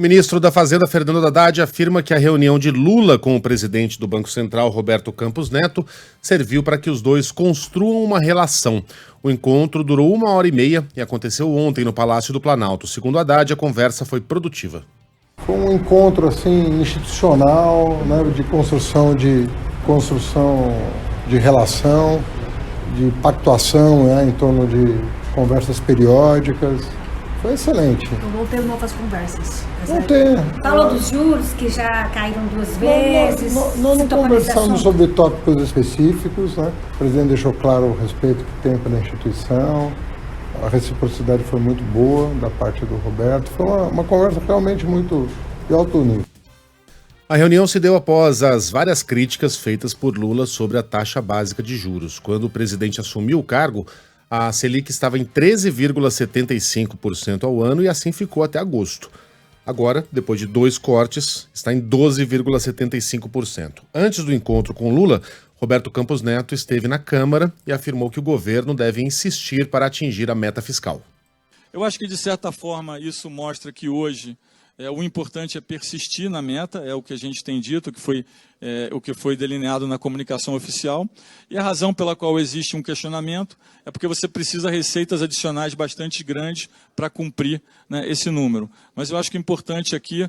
O ministro da Fazenda, Fernando Haddad, afirma que a reunião de Lula com o presidente do Banco Central, Roberto Campos Neto, serviu para que os dois construam uma relação. O encontro durou 1h30 e aconteceu ontem no Palácio do Planalto. Segundo Haddad, a conversa foi produtiva. Foi um encontro assim, institucional, né, de construção de relação, de pactuação, né, em torno de conversas periódicas. Foi excelente. Então vão ter novas conversas. Vão ter. Falou dos juros, que já caíram 2 vezes. Nós não conversamos sobre tópicos específicos, né? O presidente deixou claro o respeito que tem pela instituição. A reciprocidade foi muito boa da parte do Roberto. Foi uma conversa realmente muito de alto nível. A reunião se deu após as várias críticas feitas por Lula sobre a taxa básica de juros. Quando o presidente assumiu o cargo, a Selic estava em 13,75% ao ano e assim ficou até agosto. Agora, depois de 2 cortes, está em 12,75%. Antes do encontro com Lula, Roberto Campos Neto esteve na Câmara e afirmou que o governo deve insistir para atingir a meta fiscal. Eu acho que, de certa forma, isso mostra que hoje o importante é persistir na meta, é o que a gente tem dito, o que foi delineado na comunicação oficial. E a razão pela qual existe um questionamento é porque você precisa de receitas adicionais bastante grandes para cumprir, né, esse número. Mas eu acho que o importante aqui,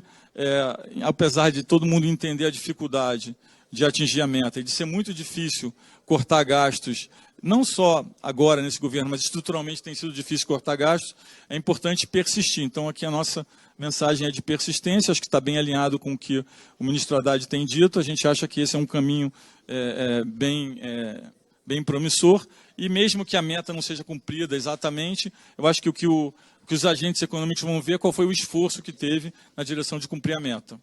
apesar de todo mundo entender a dificuldade de atingir a meta e de ser muito difícil cortar gastos, não só agora nesse governo, mas estruturalmente tem sido difícil cortar gastos, é importante persistir. Então aqui a nossa mensagem é de persistência, acho que está bem alinhado com o que o ministro Haddad tem dito, a gente acha que esse é um caminho bem promissor, e mesmo que a meta não seja cumprida exatamente, eu acho que o que os agentes econômicos vão ver qual foi o esforço que teve na direção de cumprir a meta.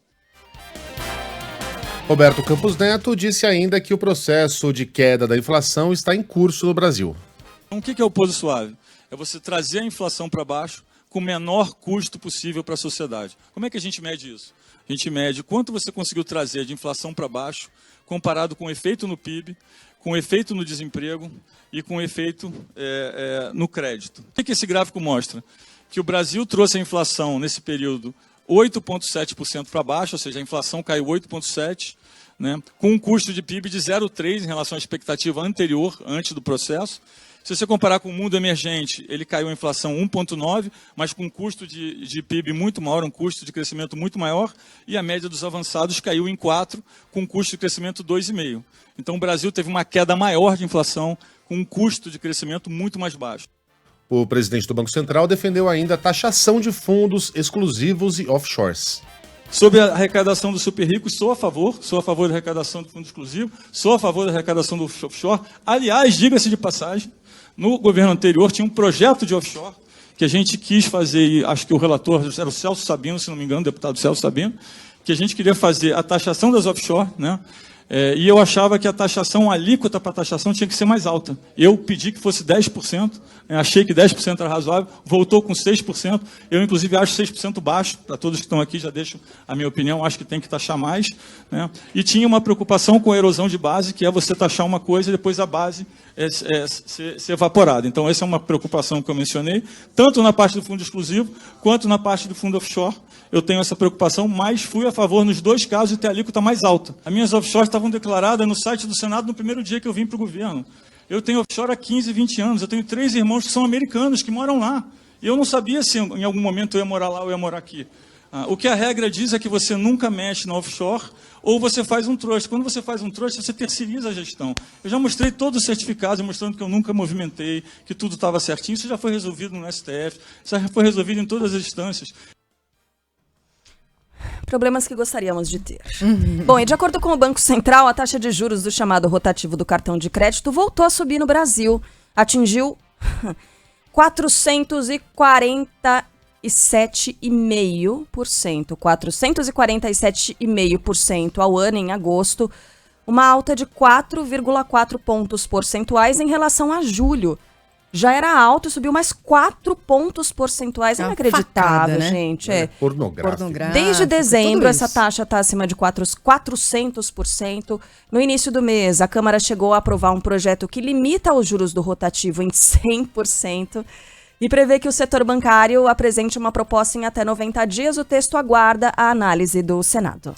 Roberto Campos Neto disse ainda que o processo de queda da inflação está em curso no Brasil. Então, o que é o pouso suave? É você trazer a inflação para baixo com o menor custo possível para a sociedade. Como é que a gente mede isso? A gente mede quanto você conseguiu trazer de inflação para baixo, comparado com o efeito no PIB, com o efeito no desemprego e com o efeito no crédito. O que esse gráfico mostra? Que o Brasil trouxe a inflação nesse período 8,7% para baixo, ou seja, a inflação caiu 8,7%, né, com um custo de PIB de 0,3% em relação à expectativa anterior, antes do processo. Se você comparar com o mundo emergente, ele caiu a inflação 1,9%, mas com um custo de PIB muito maior, um custo de crescimento muito maior, e a média dos avançados caiu em 4%, com um custo de crescimento 2,5%. Então o Brasil teve uma queda maior de inflação, com um custo de crescimento muito mais baixo. O presidente do Banco Central defendeu ainda a taxação de fundos exclusivos e offshores. Sobre a arrecadação dos super ricos, sou a favor da arrecadação do fundo exclusivo, sou a favor da arrecadação do offshore. Aliás, diga-se de passagem, no governo anterior tinha um projeto de offshore que a gente quis fazer, e acho que o relator era o Celso Sabino, se não me engano, o deputado Celso Sabino, que a gente queria fazer a taxação das offshore, né? E eu achava que a taxação, a alíquota para a taxação tinha que ser mais alta. Eu pedi que fosse 10%, achei que 10% era razoável, voltou com 6%. Eu, inclusive, acho 6% baixo, para todos que estão aqui, já deixo a minha opinião, acho que tem que taxar mais, né? E tinha uma preocupação com a erosão de base, que é você taxar uma coisa e depois a base ser evaporada. Então, essa é uma preocupação que eu mencionei, tanto na parte do fundo exclusivo, quanto na parte do fundo offshore. Eu tenho essa preocupação, mas fui a favor nos dois casos de ter a alíquota mais alta. As minhas offshores estavam declaradas no site do Senado no primeiro dia que eu vim para o governo. Eu tenho offshore há 15, 20 anos. Eu tenho 3 irmãos que são americanos, que moram lá. E eu não sabia se em algum momento eu ia morar lá ou eu ia morar aqui. O que a regra diz é que você nunca mexe no offshore ou você faz um trust. Quando você faz um trust, você terceiriza a gestão. Eu já mostrei todos os certificados, mostrando que eu nunca movimentei, que tudo estava certinho. Isso já foi resolvido no STF, isso já foi resolvido em todas as instâncias. Problemas que gostaríamos de ter. Bom, e de acordo com o Banco Central, a taxa de juros do chamado rotativo do cartão de crédito voltou a subir no Brasil. Atingiu 447,5%. 447,5% ao ano em agosto. Uma alta de 4,4 pontos percentuais em relação a julho. Já era alto e subiu mais 4 pontos percentuais. É inacreditável, né, gente? Pornográfico. Desde dezembro, essa taxa está acima de 400%. No início do mês, a Câmara chegou a aprovar um projeto que limita os juros do rotativo em 100%. e prevê que o setor bancário apresente uma proposta em até 90 dias. O texto aguarda a análise do Senado.